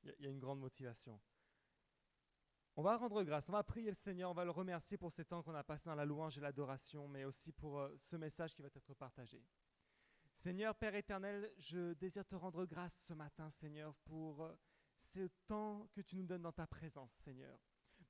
Il y a une grande motivation. On va rendre grâce, on va prier le Seigneur, on va le remercier pour ces temps qu'on a passés dans la louange et l'adoration, mais aussi pour ce message qui va être partagé. Seigneur, Père éternel, je désire te rendre grâce ce matin, Seigneur, pour ce temps que tu nous donnes dans ta présence, Seigneur.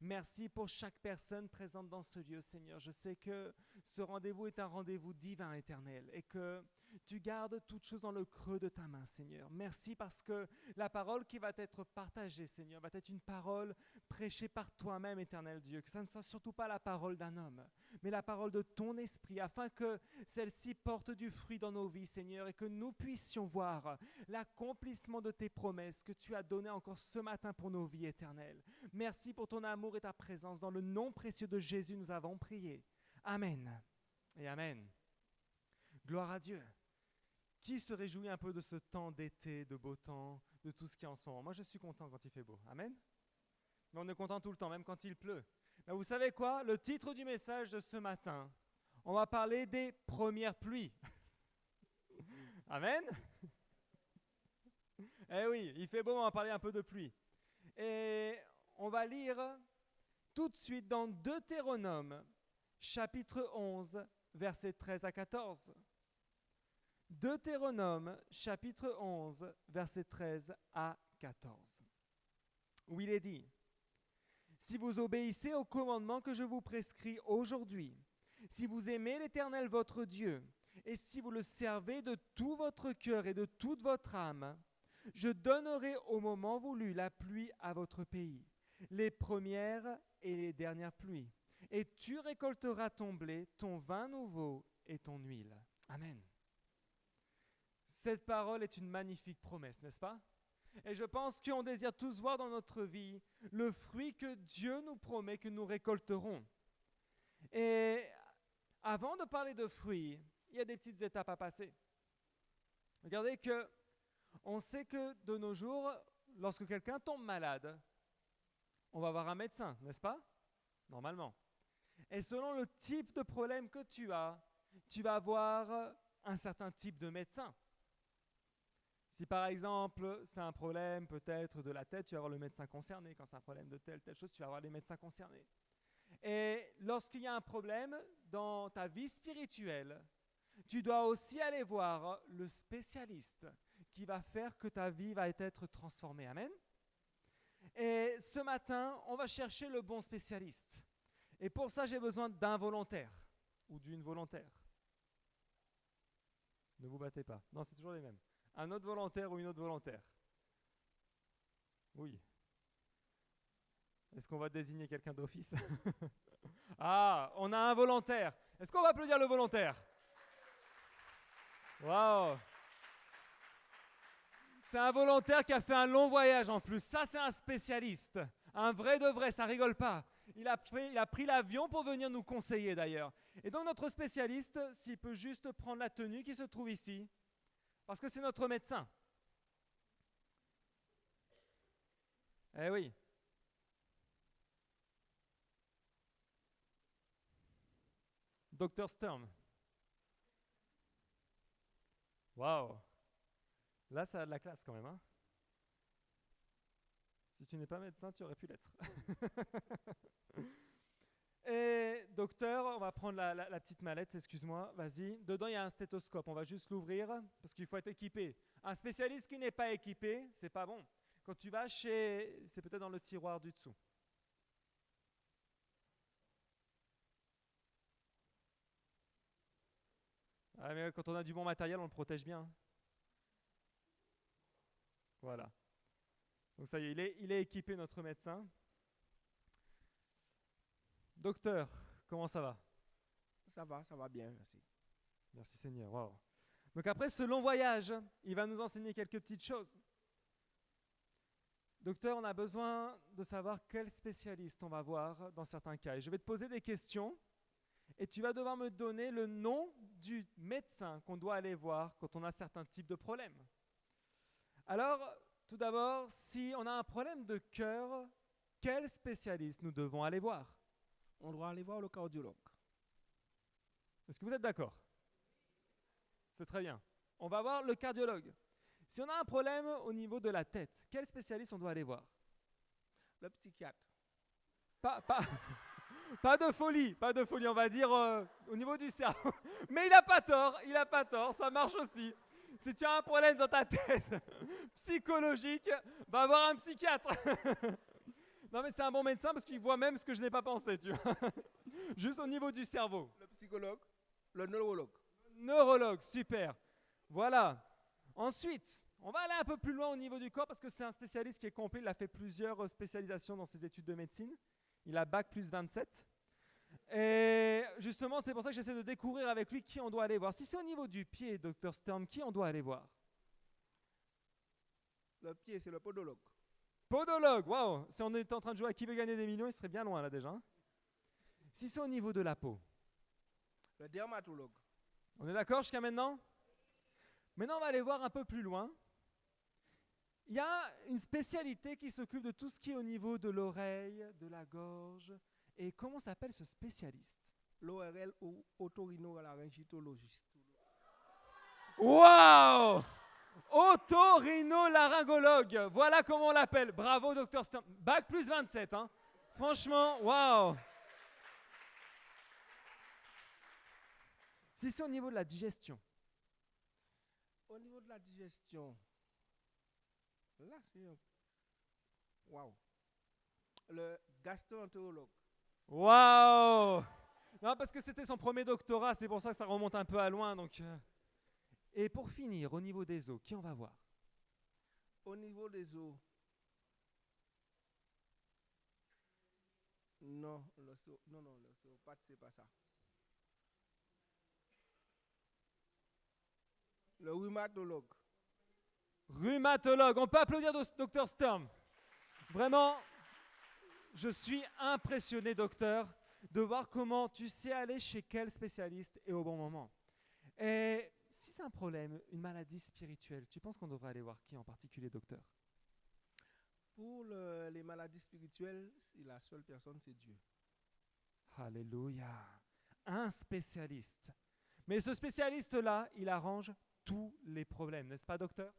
Merci pour chaque personne présente dans ce lieu, Seigneur. Je sais que ce rendez-vous est un rendez-vous divin, éternel, et que tu gardes toutes choses dans le creux de ta main, Seigneur. Merci parce que la parole qui va être partagée, Seigneur, va être une parole prêchée par toi-même, éternel Dieu. Que ça ne soit surtout pas la parole d'un homme, mais la parole de ton esprit, afin que celle-ci porte du fruit dans nos vies, Seigneur, et que nous puissions voir l'accomplissement de tes promesses que tu as données encore ce matin pour nos vies éternelles. Merci pour ton amour et ta présence. Dans le nom précieux de Jésus, nous avons prié. Amen et amen. Gloire à Dieu. Qui se réjouit un peu de ce temps d'été, de beau temps, de tout ce qu'il y a en ce moment? Moi, je suis content quand il fait beau. Amen. Mais on est content tout le temps, même quand il pleut. Mais vous savez quoi? Le titre du message de ce matin, on va parler des premières pluies. Amen. Eh oui, il fait beau, on va parler un peu de pluie. Et on va lire tout de suite dans Deutéronome, chapitre 11, versets 13 à 14. Deutéronome, chapitre 11, versets 13 à 14. Où il est dit: Si vous obéissez aux commandements que je vous prescris aujourd'hui, si vous aimez l'Éternel votre Dieu, et si vous le servez de tout votre cœur et de toute votre âme, je donnerai au moment voulu la pluie à votre pays, les premières et les dernières pluies. Et tu récolteras ton blé, ton vin nouveau et ton huile. Amen. Cette parole est une magnifique promesse, n'est-ce pas? Et je pense qu'on désire tous voir dans notre vie le fruit que Dieu nous promet que nous récolterons. Et avant de parler de fruits, il y a des petites étapes à passer. Regardez que on sait que de nos jours, lorsque quelqu'un tombe malade, on va voir un médecin, n'est-ce pas? Normalement. Et selon le type de problème que tu vas avoir un certain type de médecin. Si par exemple, c'est un problème peut-être de la tête, tu vas avoir le médecin concerné. Quand c'est un problème de telle chose, tu vas avoir les médecins concernés. Et lorsqu'il y a un problème dans ta vie spirituelle, tu dois aussi aller voir le spécialiste qui va faire que ta vie va être transformée. Amen. Et ce matin, on va chercher le bon spécialiste. Et pour ça, j'ai besoin d'un volontaire ou d'une volontaire. Ne vous battez pas. Non, c'est toujours les mêmes. Un autre volontaire ou une autre volontaire? Oui. Est-ce qu'on va désigner quelqu'un d'office? Ah, on a un volontaire. Est-ce qu'on va applaudir le volontaire? Waouh! C'est un volontaire qui a fait un long voyage en plus. Ça, c'est un spécialiste. Un vrai de vrai, ça rigole pas. Il a pris l'avion pour venir nous conseiller d'ailleurs. Et donc notre spécialiste, s'il peut juste prendre la tenue qui se trouve ici, parce que c'est notre médecin. Eh oui. Docteur Sturm. Waouh. Là, ça a de la classe quand même. Hein? Si tu n'es pas médecin, tu aurais pu l'être. Et docteur, on va prendre la petite mallette, excuse-moi, vas-y. Dedans, il y a un stéthoscope. On va juste l'ouvrir parce qu'il faut être équipé. Un spécialiste qui n'est pas équipé, c'est pas bon. Quand tu vas chez... C'est peut-être dans le tiroir du dessous. Ah, mais quand on a du bon matériel, on le protège bien. Voilà. Donc ça y est, il est équipé, notre médecin. Docteur, comment ça va? Ça va bien, merci. Merci Seigneur, wow. Donc après ce long voyage, il va nous enseigner quelques petites choses. Docteur, on a besoin de savoir quel spécialiste on va voir dans certains cas. Et je vais te poser des questions et tu vas devoir me donner le nom du médecin qu'on doit aller voir quand on a certains types de problèmes. Alors, tout d'abord, si on a un problème de cœur, quel spécialiste nous devons aller voir? On doit aller voir le cardiologue. Est-ce que vous êtes d'accord? C'est très bien. On va voir le cardiologue. Si on a un problème au niveau de la tête, quel spécialiste on doit aller voir? Le psychiatre. Pas, pas, pas de folie, on va dire au niveau du cerveau. Mais il n'a pas tort, ça marche aussi. Si tu as un problème dans ta tête psychologique, va voir un psychiatre. Non mais c'est un bon médecin parce qu'il voit même ce que je n'ai pas pensé, tu vois. Juste au niveau du cerveau. Le psychologue. Le neurologue. Neurologue, super. Voilà. Ensuite, on va aller un peu plus loin au niveau du corps parce que c'est un spécialiste qui est complet. Il a fait plusieurs spécialisations dans ses études de médecine. Il a bac plus 27. Et justement, c'est pour ça que j'essaie de découvrir avec lui qui on doit aller voir. Si c'est au niveau du pied, Dr Sturm, qui on doit aller voir? Le pied, c'est le podologue. Podologue, waouh! Si on était en train de jouer à qui veut gagner des millions, il serait bien loin là déjà. Si c'est au niveau de la peau, Le dermatologue. on est d'accord jusqu'à maintenant? Maintenant, on va aller voir un peu plus loin. Il y a une spécialité qui s'occupe de tout ce qui est au niveau de l'oreille, de la gorge. Et comment s'appelle ce spécialiste? L'ORL ou otorhinolaryngitologiste. Waouh! Otorhinolaryngologue, voilà comment on l'appelle. Bravo, docteur Sturm. Bac plus 27, hein. Franchement, waouh! Si c'est au niveau de la digestion, Au niveau de la digestion, là, c'est un... Waouh. Le gastro-entérologue. waouh! Non, parce que c'était son premier doctorat, c'est pour ça que ça remonte un peu à loin. Donc, Et pour finir, au niveau des os, qui on va voir? Au niveau des os. Non, l'ostéopathe, c'est pas ça. Le rhumatologue. Rhumatologue, on peut applaudir docteur Sturm. Vraiment, je suis impressionné, docteur, de voir comment tu sais aller chez quel spécialiste et au bon moment. Et si c'est un problème, une maladie spirituelle, tu penses qu'on devrait aller voir qui en particulier, docteur? Pour les maladies spirituelles, la seule personne, c'est Dieu. Alléluia. Un spécialiste. Mais ce spécialiste-là, il arrange tous les problèmes, n'est-ce pas, docteur?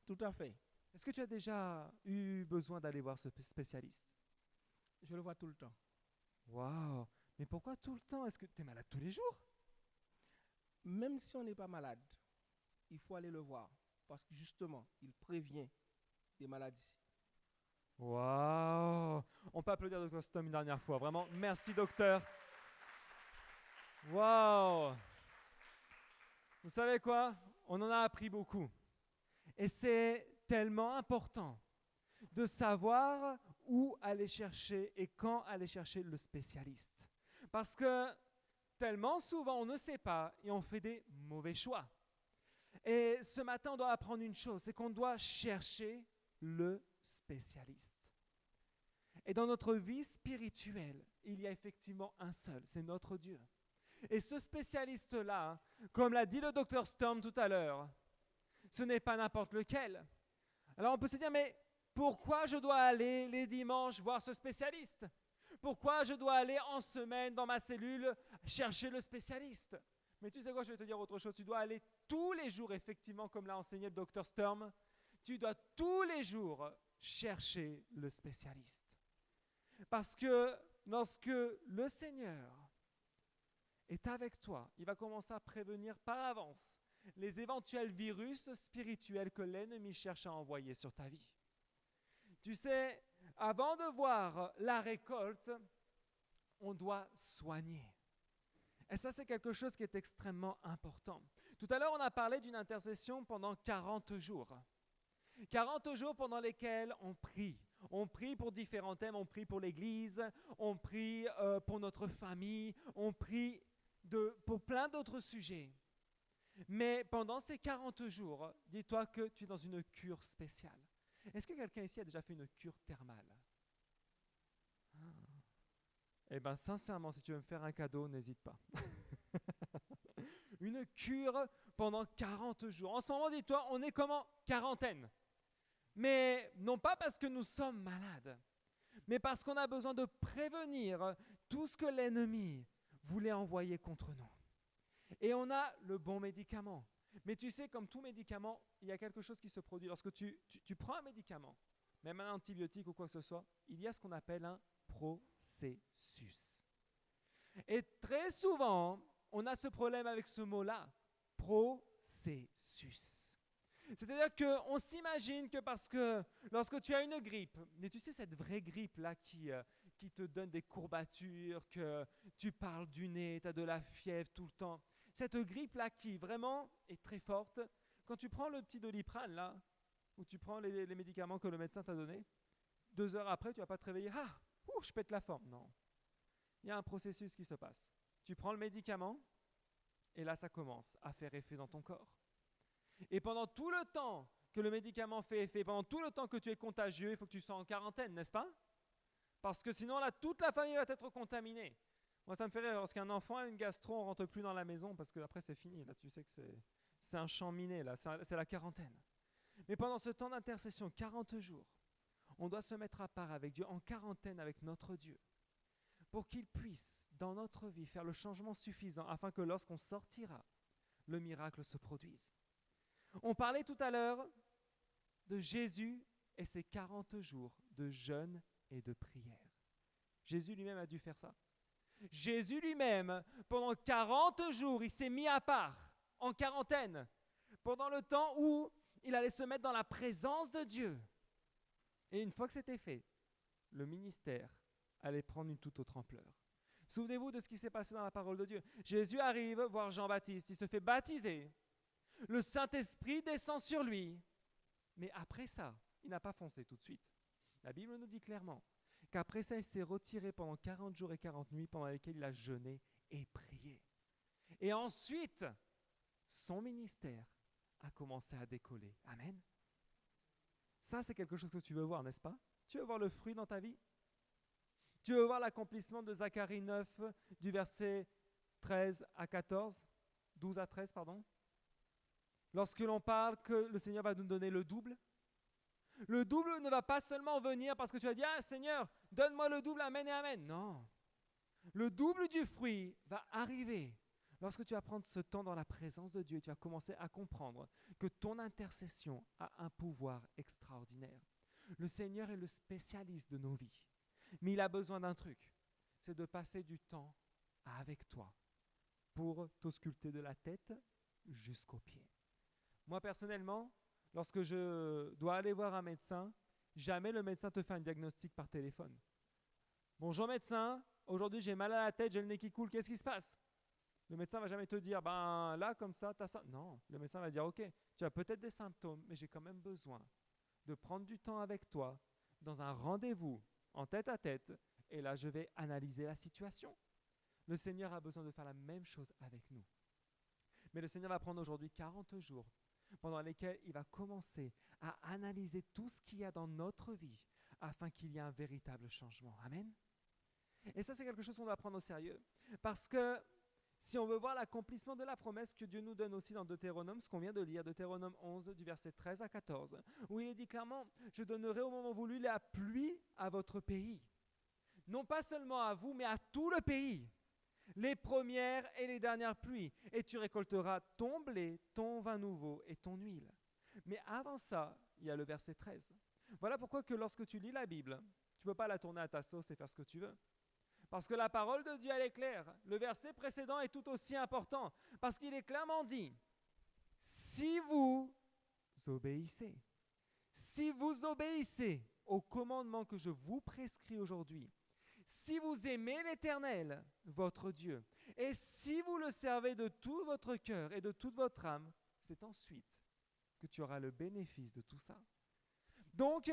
Tout à fait. Est-ce que tu as déjà eu besoin d'aller voir ce spécialiste? Je le vois tout le temps. Waouh! Mais pourquoi tout le temps? Est-ce que tu es malade tous les jours? Même si on n'est pas malade, il faut aller le voir. Parce que justement, il prévient des maladies. Waouh! On peut applaudir Dr Sturm une dernière fois. Vraiment, merci docteur. Waouh! Vous savez quoi? On en a appris beaucoup. Et c'est tellement important de savoir où aller chercher et quand aller chercher le spécialiste. Parce que tellement souvent on ne sait pas et on fait des mauvais choix. Et ce matin, on doit apprendre une chose, c'est qu'on doit chercher le spécialiste. Et dans notre vie spirituelle, il y a effectivement un seul, c'est notre Dieu. Et ce spécialiste-là, comme l'a dit le docteur Sturm tout à l'heure, ce n'est pas n'importe lequel. Alors on peut se dire, mais pourquoi je dois aller les dimanches voir ce spécialiste? Pourquoi je dois aller en semaine dans ma cellule chercher le spécialiste? Mais tu sais quoi, je vais te dire autre chose. Tu dois aller tous les jours, effectivement, comme l'a enseigné le docteur Sturm, tu dois tous les jours chercher le spécialiste. Parce que lorsque le Seigneur est avec toi, il va commencer à prévenir par avance les éventuels virus spirituels que l'ennemi cherche à envoyer sur ta vie. Tu sais, avant de voir la récolte, on doit soigner. Et ça, c'est quelque chose qui est extrêmement important. Tout à l'heure, on a parlé d'une intercession pendant 40 jours. 40 jours pendant lesquels on prie. On prie pour différents thèmes, on prie pour l'Église, on prie pour notre famille, on prie pour plein d'autres sujets. Mais pendant ces 40 jours, dis-toi que tu es dans une cure spéciale. Est-ce que quelqu'un ici a déjà fait une cure thermale? Eh bien, sincèrement, si tu veux me faire un cadeau, n'hésite pas. Une cure pendant 40 jours. En ce moment, dis-toi, on est comme en quarantaine. Mais non pas parce que nous sommes malades, mais parce qu'on a besoin de prévenir tout ce que l'ennemi voulait envoyer contre nous. Et on a le bon médicament. Mais tu sais, comme tout médicament, il y a quelque chose qui se produit. Lorsque tu prends un médicament, même un antibiotique ou quoi que ce soit, il y a ce qu'on appelle un processus. Et très souvent, on a ce problème avec ce mot-là, processus. C'est-à-dire qu'on s'imagine que parce que lorsque tu as une grippe, mais tu sais cette vraie grippe-là qui te donne des courbatures, que tu parles du nez, tu as de la fièvre tout le temps, cette grippe-là qui vraiment est très forte, quand tu prends le petit Doliprane là, ou tu prends les médicaments que le médecin t'a donnés, 2 heures après, tu ne vas pas te réveiller, je pète la forme. Non, il y a un processus qui se passe. Tu prends le médicament, et là ça commence à faire effet dans ton corps. Et pendant tout le temps que le médicament fait effet, pendant tout le temps que tu es contagieux, il faut que tu sois en quarantaine, n'est-ce pas? Parce que sinon, là, toute la famille va être contaminée. Moi, ça me fait rire, lorsqu'un enfant a une gastro, on ne rentre plus dans la maison parce qu'après, c'est fini. Là, tu sais que c'est un champ miné, là, c'est la quarantaine. Mais pendant ce temps d'intercession, 40 jours, on doit se mettre à part avec Dieu, en quarantaine avec notre Dieu, pour qu'il puisse, dans notre vie, faire le changement suffisant afin que lorsqu'on sortira, le miracle se produise. On parlait tout à l'heure de Jésus et ses 40 jours de jeûne et de prière. Jésus lui-même a dû faire ça. Jésus lui-même, pendant 40 jours, il s'est mis à part, en quarantaine, pendant le temps où il allait se mettre dans la présence de Dieu. Et une fois que c'était fait, le ministère allait prendre une toute autre ampleur. Souvenez-vous de ce qui s'est passé dans la parole de Dieu. Jésus arrive voir Jean-Baptiste, il se fait baptiser. Le Saint-Esprit descend sur lui. Mais après ça, il n'a pas foncé tout de suite. La Bible nous dit clairement qu'après ça, il s'est retiré pendant 40 jours et 40 nuits pendant lesquels il a jeûné et prié. Et ensuite, son ministère a commencé à décoller. Amen. Ça, c'est quelque chose que tu veux voir, n'est-ce pas? Tu veux voir le fruit dans ta vie? Tu veux voir l'accomplissement de Zacharie 9, du verset 13 à 14, 12 à 13, pardon? Lorsque l'on parle que le Seigneur va nous donner le double ne va pas seulement venir parce que tu vas dire « Ah Seigneur, donne-moi le double, amen et amen ». Non, le double du fruit va arriver lorsque tu vas prendre ce temps dans la présence de Dieu. Tu vas commencer à comprendre que ton intercession a un pouvoir extraordinaire. Le Seigneur est le spécialiste de nos vies, mais il a besoin d'un truc, c'est de passer du temps avec toi pour t'ausculter de la tête jusqu'aux pieds. Moi, personnellement, lorsque je dois aller voir un médecin, jamais le médecin te fait un diagnostic par téléphone. Bonjour médecin, aujourd'hui j'ai mal à la tête, j'ai le nez qui coule, qu'est-ce qui se passe? Le médecin ne va jamais te dire, là comme ça, tu as ça. Non, le médecin va dire, ok, tu as peut-être des symptômes, mais j'ai quand même besoin de prendre du temps avec toi dans un rendez-vous en tête à tête, et là je vais analyser la situation. Le Seigneur a besoin de faire la même chose avec nous. Mais le Seigneur va prendre aujourd'hui 40 jours pendant lesquels il va commencer à analyser tout ce qu'il y a dans notre vie afin qu'il y ait un véritable changement. Amen. Et ça, c'est quelque chose qu'on doit prendre au sérieux. Parce que si on veut voir l'accomplissement de la promesse que Dieu nous donne aussi dans Deutéronome, ce qu'on vient de lire, Deutéronome 11, du verset 13 à 14, où il est dit clairement « Je donnerai au moment voulu la pluie à votre pays. » Non pas seulement à vous, mais à tout le pays. Les premières et les dernières pluies, et tu récolteras ton blé, ton vin nouveau et ton huile. Mais avant ça, il y a le verset 13. Voilà pourquoi que lorsque tu lis la Bible, tu ne peux pas la tourner à ta sauce et faire ce que tu veux. Parce que la parole de Dieu, elle est claire. Le verset précédent est tout aussi important, parce qu'il est clairement dit, si vous obéissez au commandement que je vous prescris aujourd'hui, si vous aimez l'Éternel, votre Dieu, et si vous le servez de tout votre cœur et de toute votre âme, c'est ensuite que tu auras le bénéfice de tout ça. Donc,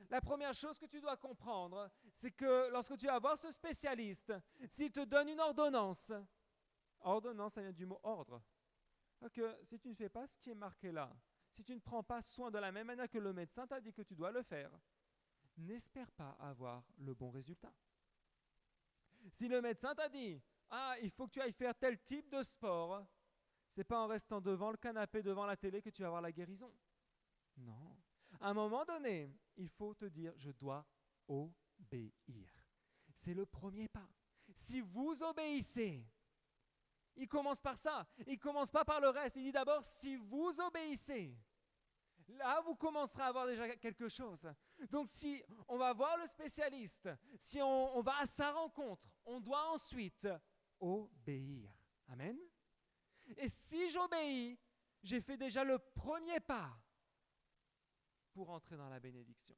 la première chose que tu dois comprendre, c'est que lorsque tu vas voir ce spécialiste, s'il te donne une ordonnance, ça vient du mot ordre, que si tu ne fais pas ce qui est marqué là, si tu ne prends pas soin de la même manière que le médecin t'a dit que tu dois le faire, n'espère pas avoir le bon résultat. Si le médecin t'a dit « il faut que tu ailles faire tel type de sport », c'est pas en restant devant le canapé, devant la télé que tu vas avoir la guérison. Non. À un moment donné, il faut te dire « je dois obéir ». C'est le premier pas. Si vous obéissez, Il commence par ça. Il ne commence pas par le reste. Il dit d'abord, si vous obéissez, là, vous commencerez à avoir déjà quelque chose. Donc, si on va voir le spécialiste, si on va à sa rencontre, on doit ensuite obéir. Amen. Et si j'obéis, j'ai fait déjà le premier pas pour entrer dans la bénédiction.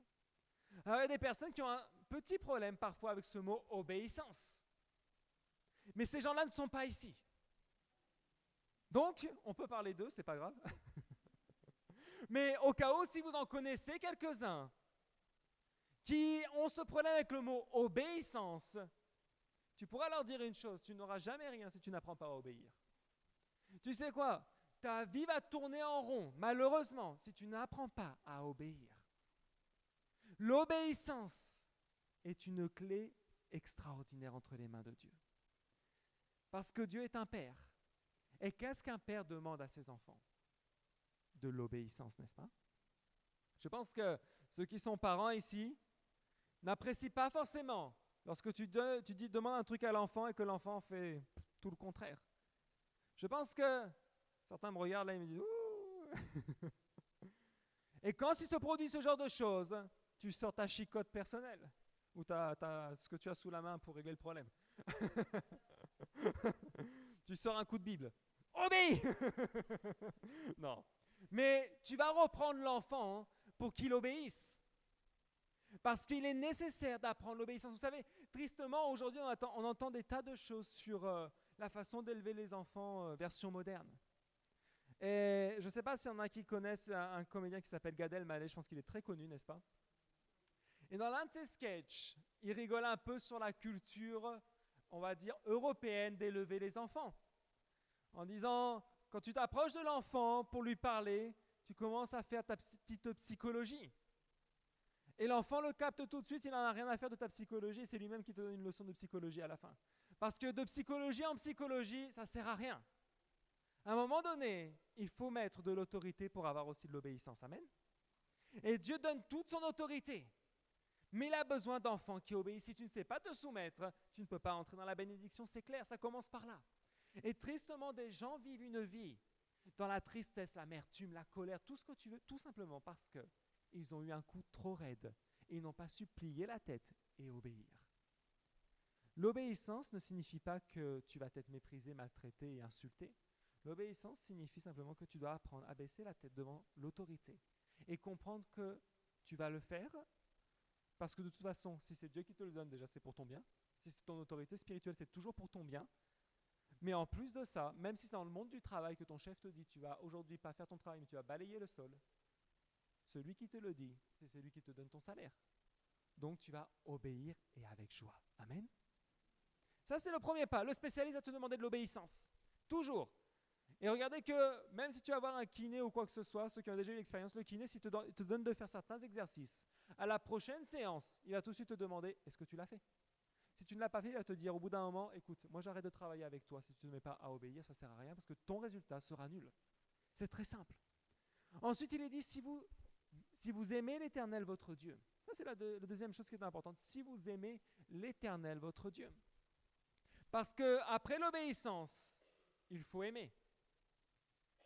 Alors, il y a des personnes qui ont un petit problème parfois avec ce mot obéissance. Mais ces gens-là ne sont pas ici. Donc, on peut parler d'eux, c'est pas grave. Mais au cas où, si vous en connaissez quelques-uns qui ont ce problème avec le mot obéissance, tu pourras leur dire une chose, tu n'auras jamais rien si tu n'apprends pas à obéir. Tu sais quoi? Ta vie va tourner en rond, malheureusement, si tu n'apprends pas à obéir. L'obéissance est une clé extraordinaire entre les mains de Dieu. Parce que Dieu est un père. Et qu'est-ce qu'un père demande à ses enfants? De l'obéissance, n'est-ce pas? Je pense que ceux qui sont parents ici n'apprécient pas forcément lorsque tu dis demande un truc à l'enfant et que l'enfant fait tout le contraire. Je pense que certains me regardent là et me disent ouh. Et quand il se produit ce genre de choses, tu sors ta chicotte personnelle ou ce que tu as sous la main pour régler le problème. Tu sors un coup de Bible. Obéis. Non. Mais tu vas reprendre l'enfant pour qu'il obéisse. Parce qu'il est nécessaire d'apprendre l'obéissance. Vous savez, tristement, aujourd'hui, on entend des tas de choses sur la façon d'élever les enfants version moderne. Et je ne sais pas s'il y en a qui connaissent un comédien qui s'appelle Gad Elmaleh, je pense qu'il est très connu, n'est-ce pas? Et dans l'un de ses sketchs, il rigole un peu sur la culture, on va dire, européenne d'élever les enfants. En disant, quand tu t'approches de l'enfant pour lui parler, tu commences à faire ta petite psychologie. Et l'enfant le capte tout de suite, il n'en a rien à faire de ta psychologie, c'est lui-même qui te donne une leçon de psychologie à la fin. Parce que de psychologie en psychologie, ça ne sert à rien. À un moment donné, il faut mettre de l'autorité pour avoir aussi de l'obéissance. Amen. Et Dieu donne toute son autorité. Mais il a besoin d'enfants qui obéissent. Si tu ne sais pas te soumettre, tu ne peux pas entrer dans la bénédiction, c'est clair, ça commence par là. Et tristement, des gens vivent une vie dans la tristesse, l'amertume, la colère, tout ce que tu veux, tout simplement parce qu'ils ont eu un coup trop raide et ils n'ont pas su plier la tête et obéir. L'obéissance ne signifie pas que tu vas t'être méprisé, maltraité et insulté. L'obéissance signifie simplement que tu dois apprendre à baisser la tête devant l'autorité et comprendre que tu vas le faire parce que de toute façon, si c'est Dieu qui te le donne, déjà c'est pour ton bien. Si c'est ton autorité spirituelle, c'est toujours pour ton bien. Mais en plus de ça, même si c'est dans le monde du travail que ton chef te dit tu vas aujourd'hui pas faire ton travail, mais tu vas balayer le sol, celui qui te le dit, c'est celui qui te donne ton salaire. Donc tu vas obéir et avec joie. Amen. Ça c'est le premier pas. Le spécialiste va te demander de l'obéissance. Toujours. Et regardez que même si tu vas avoir un kiné ou quoi que ce soit, ceux qui ont déjà eu l'expérience, le kiné, s'il te donne de faire certains exercices, à la prochaine séance, il va tout de suite te demander, est-ce que tu l'as fait? Si tu ne l'as pas fait, il va te dire au bout d'un moment, écoute, moi j'arrête de travailler avec toi. Si tu ne te mets pas à obéir, ça ne sert à rien parce que ton résultat sera nul. C'est très simple. Ensuite, il est dit, si vous aimez l'Éternel, votre Dieu. Ça, c'est la deuxième chose qui est importante. Si vous aimez l'Éternel, votre Dieu. Parce qu'après l'obéissance, il faut aimer.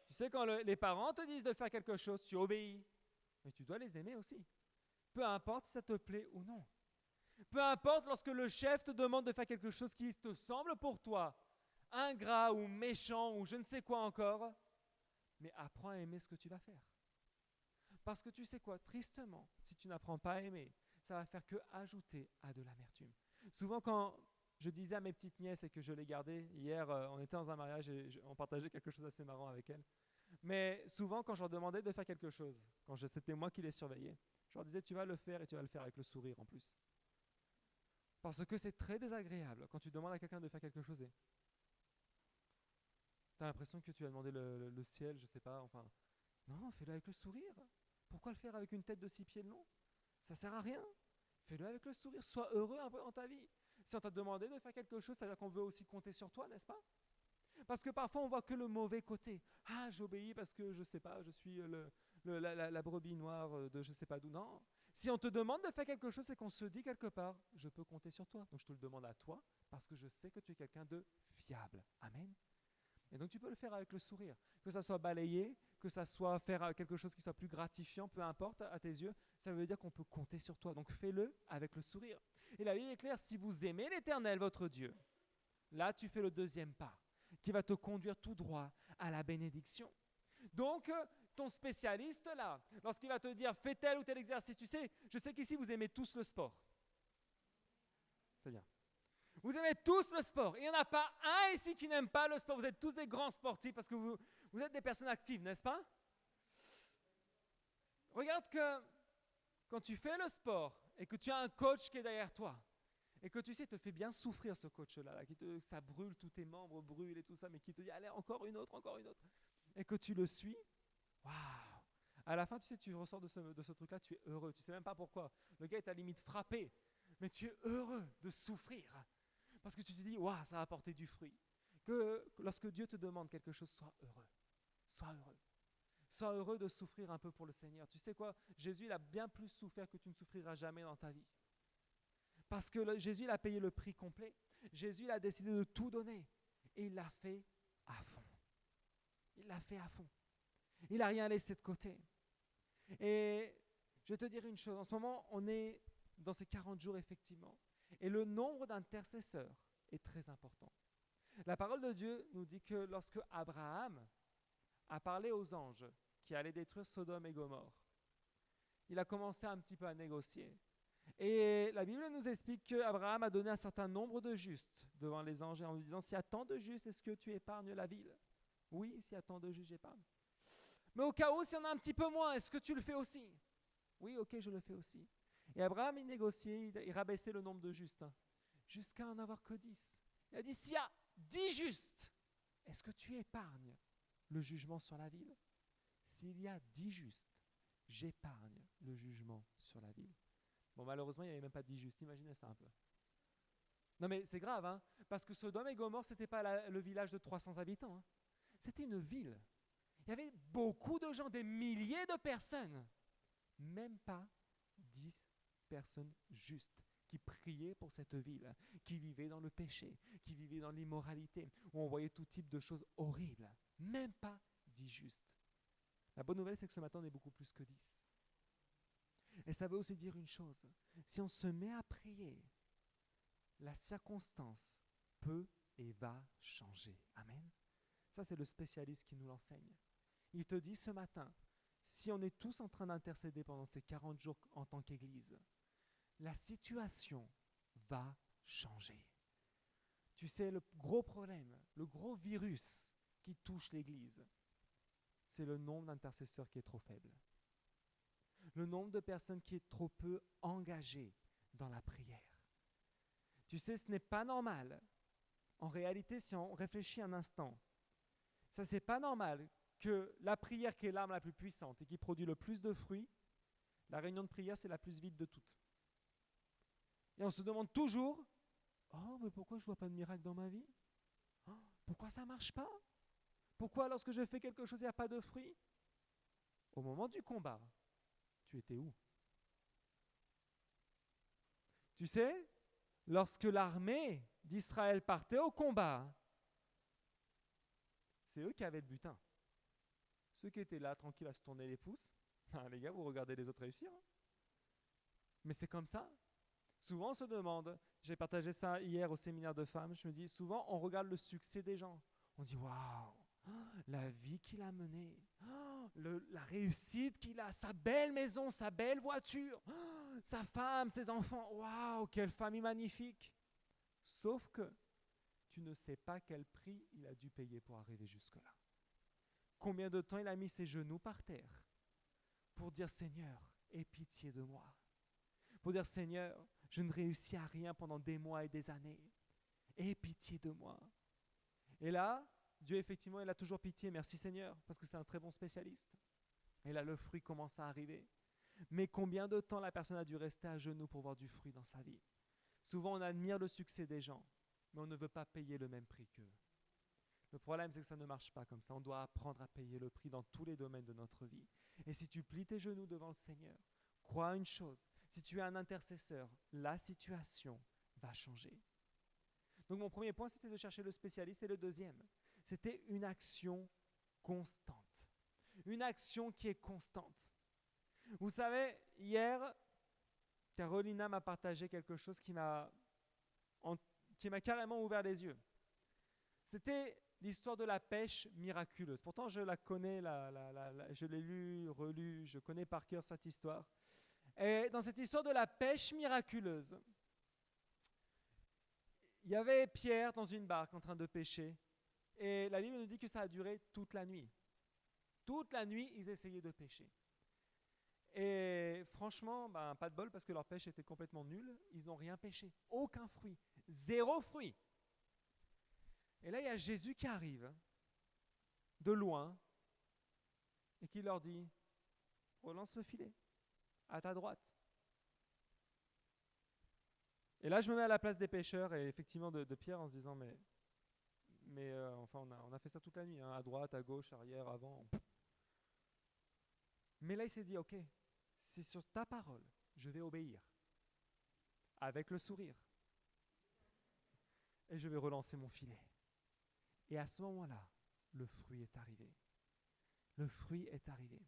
Tu sais, quand les parents te disent de faire quelque chose, tu obéis. Mais tu dois les aimer aussi. Peu importe si ça te plaît ou non. Peu importe lorsque le chef te demande de faire quelque chose qui te semble pour toi ingrat ou méchant ou je ne sais quoi encore, mais apprends à aimer ce que tu vas faire. Parce que tu sais quoi, tristement, si tu n'apprends pas à aimer, ça va faire que ajouter à de l'amertume. Souvent quand je disais à mes petites nièces et que je les gardais, hier on était dans un mariage et on partageait quelque chose d'assez marrant avec elles, mais souvent quand je leur demandais de faire quelque chose, quand c'était moi qui les surveillais, je leur disais tu vas le faire et tu vas le faire avec le sourire en plus. Parce que c'est très désagréable quand tu demandes à quelqu'un de faire quelque chose et tu as l'impression que tu as demandé le ciel, je sais pas, enfin. Non, fais-le avec le sourire. Pourquoi le faire avec une tête de 6 pieds de long? Ça sert à rien. Fais-le avec le sourire, sois heureux un peu dans ta vie. Si on t'a demandé de faire quelque chose, ça veut dire qu'on veut aussi compter sur toi, n'est-ce pas? Parce que parfois on voit que le mauvais côté. Ah, j'obéis parce que je sais pas, je suis la brebis noire de je sais pas d'où. Non. Si on te demande de faire quelque chose, c'est qu'on se dit quelque part, je peux compter sur toi. Donc je te le demande à toi parce que je sais que tu es quelqu'un de fiable. Amen. Et donc tu peux le faire avec le sourire. Que ça soit balayer, que ça soit faire quelque chose qui soit plus gratifiant, peu importe à tes yeux, ça veut dire qu'on peut compter sur toi. Donc fais-le avec le sourire. Et la Bible est claire, si vous aimez l'Éternel, votre Dieu, là tu fais le deuxième pas, qui va te conduire tout droit à la bénédiction. Donc, ton spécialiste là, lorsqu'il va te dire fais tel ou tel exercice, tu sais, je sais qu'ici vous aimez tous le sport. C'est bien. Vous aimez tous le sport. Il n'y en a pas un ici qui n'aime pas le sport. Vous êtes tous des grands sportifs parce que vous êtes des personnes actives, n'est-ce pas? Regarde que quand tu fais le sport et que tu as un coach qui est derrière toi et que tu sais, te fait bien souffrir ce coach-là, ça brûle, tous tes membres brûlent et tout ça, mais qui te dit allez, encore une autre, et que tu le suis, waouh! À la fin, tu sais, tu ressors de ce truc-là, tu es heureux. Tu ne sais même pas pourquoi. Le gars est à la limite frappé, mais tu es heureux de souffrir. Parce que tu te dis, waouh, ça a apporté du fruit. Que lorsque Dieu te demande quelque chose, sois heureux. Sois heureux. Sois heureux de souffrir un peu pour le Seigneur. Tu sais quoi? Jésus, il a bien plus souffert que tu ne souffriras jamais dans ta vie. Parce que Jésus, il a payé le prix complet. Jésus, il a décidé de tout donner. Et il l'a fait à fond. Il l'a fait à fond. Il n'a rien laissé de côté. Et je vais te dire une chose. En ce moment, on est dans ces 40 jours, effectivement. Et le nombre d'intercesseurs est très important. La parole de Dieu nous dit que lorsque Abraham a parlé aux anges qui allaient détruire Sodome et Gomorrhe, il a commencé un petit peu à négocier. Et la Bible nous explique qu'Abraham a donné un certain nombre de justes devant les anges en lui disant, s'il y a tant de justes, est-ce que tu épargnes la ville? Oui, s'il y a tant de justes, j'épargne. Mais au cas où, s'il y en a un petit peu moins, est-ce que tu le fais aussi? Oui, ok, je le fais aussi. Et Abraham, il négociait, il rabaissait le nombre de justes, jusqu'à en avoir que 10. Il a dit, s'il y a 10 justes, est-ce que tu épargnes le jugement sur la ville? S'il y a 10 justes, j'épargne le jugement sur la ville. Bon, malheureusement, il n'y avait même pas 10 justes, imaginez ça un peu. Non mais c'est grave, hein, parce que Sodome et Gomorrhe, ce n'était pas le village de 300 habitants, hein. C'était une ville. Il y avait beaucoup de gens, des milliers de personnes, même pas 10 personnes justes qui priaient pour cette ville, qui vivaient dans le péché, qui vivaient dans l'immoralité, où on voyait tout type de choses horribles. Même pas 10 justes. La bonne nouvelle, c'est que ce matin, on est beaucoup plus que 10. Et ça veut aussi dire une chose, si on se met à prier, la circonstance peut et va changer. Amen. Ça, c'est le spécialiste qui nous l'enseigne. Il te dit ce matin, si on est tous en train d'intercéder pendant ces 40 jours en tant qu'Église, la situation va changer. Tu sais, le gros problème, le gros virus qui touche l'Église, c'est le nombre d'intercesseurs qui est trop faible. Le nombre de personnes qui est trop peu engagées dans la prière. Tu sais, ce n'est pas normal. En réalité, si on réfléchit un instant, ça c'est pas normal que la prière qui est l'arme la plus puissante et qui produit le plus de fruits, la réunion de prière c'est la plus vite de toutes. Et on se demande toujours, oh mais pourquoi je ne vois pas de miracle dans ma vie? Oh, pourquoi ça ne marche pas? Pourquoi lorsque je fais quelque chose il n'y a pas de fruits? Au moment du combat, tu étais où? Tu sais, lorsque l'armée d'Israël partait au combat, c'est eux qui avaient le butin. Ceux qui étaient là, tranquilles, à se tourner les pouces, les gars, vous regardez les autres réussir. Hein? Mais c'est comme ça. Souvent, on se demande, j'ai partagé ça hier au séminaire de femmes, je me dis, souvent, on regarde le succès des gens. On dit, waouh, la vie qu'il a menée, la réussite qu'il a, sa belle maison, sa belle voiture, sa femme, ses enfants, waouh, quelle famille magnifique. Sauf que tu ne sais pas quel prix il a dû payer pour arriver jusque-là. Combien de temps il a mis ses genoux par terre pour dire, Seigneur, aie pitié de moi. Pour dire, Seigneur, je ne réussis à rien pendant des mois et des années. Aie pitié de moi. Et là, Dieu, effectivement, il a toujours pitié. Merci Seigneur, parce que c'est un très bon spécialiste. Et là, le fruit commence à arriver. Mais combien de temps la personne a dû rester à genoux pour voir du fruit dans sa vie? Souvent, on admire le succès des gens, mais on ne veut pas payer le même prix qu'eux. Le problème, c'est que ça ne marche pas comme ça. On doit apprendre à payer le prix dans tous les domaines de notre vie. Et si tu plies tes genoux devant le Seigneur, crois une chose, si tu es un intercesseur, la situation va changer. Donc mon premier point, c'était de chercher le spécialiste. Et le deuxième, C'était une action constante. Une action qui est constante. Vous savez, hier, Carolina m'a partagé quelque chose qui m'a carrément ouvert les yeux. C'était l'histoire de la pêche miraculeuse. Pourtant, je la connais, je l'ai lue, relue, je connais par cœur cette histoire. Et dans cette histoire de la pêche miraculeuse, il y avait Pierre dans une barque en train de pêcher. Et la Bible nous dit que ça a duré toute la nuit. Toute la nuit, ils essayaient de pêcher. Et franchement, pas de bol parce que leur pêche était complètement nulle. Ils n'ont rien pêché. Aucun fruit. 0 fruit. Et là, il y a Jésus qui arrive de loin et qui leur dit « Relance le filet, à ta droite. » Et là, je me mets à la place des pêcheurs et effectivement de Pierre en se disant « Mais enfin, on a fait ça toute la nuit, hein, à droite, à gauche, arrière, avant. » Mais là, il s'est dit « Ok, c'est sur ta parole, je vais obéir. » Avec le sourire. Et je vais relancer mon filet. Et à ce moment-là, le fruit est arrivé. Le fruit est arrivé.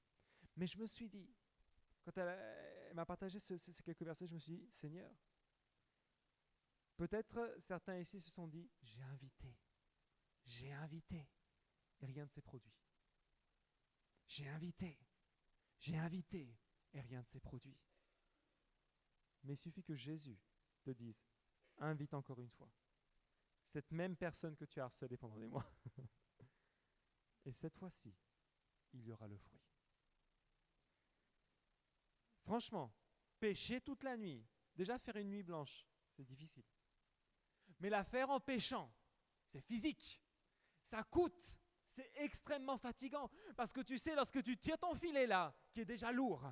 Mais je me suis dit, quand elle m'a partagé ces quelques versets, je me suis dit, Seigneur, peut-être certains ici se sont dit, j'ai invité, et rien ne s'est produit. J'ai invité, et rien ne s'est produit. Mais il suffit que Jésus te dise, invite encore une fois. Cette même personne que tu as harcelée pendant des mois. Et cette fois-ci, il y aura le fruit. Franchement, pêcher toute la nuit, déjà faire une nuit blanche, c'est difficile. Mais la faire en pêchant, c'est physique. Ça coûte, c'est extrêmement fatigant. Parce que tu sais, lorsque tu tires ton filet là, qui est déjà lourd,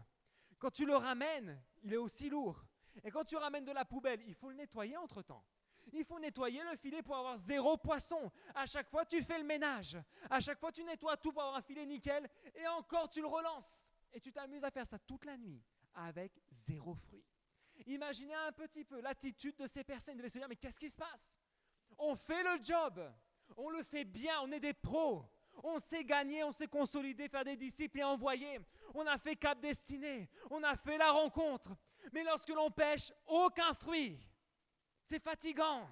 quand tu le ramènes, il est aussi lourd. Et quand tu ramènes de la poubelle, il faut le nettoyer entre-temps. Il faut nettoyer le filet pour avoir 0 poisson. À chaque fois, tu fais le ménage. À chaque fois, tu nettoies tout pour avoir un filet nickel. Et encore, tu le relances. Et tu t'amuses à faire ça toute la nuit avec 0 fruit. Imaginez un petit peu l'attitude de ces personnes. Ils devaient se dire, mais qu'est-ce qui se passe? On fait le job. On le fait bien. On est des pros. On sait gagner, on sait consolider, faire des disciples et envoyer. On a fait Cap Destiné. On a fait la rencontre. Mais lorsque l'on pêche, aucun fruit. C'est fatigant.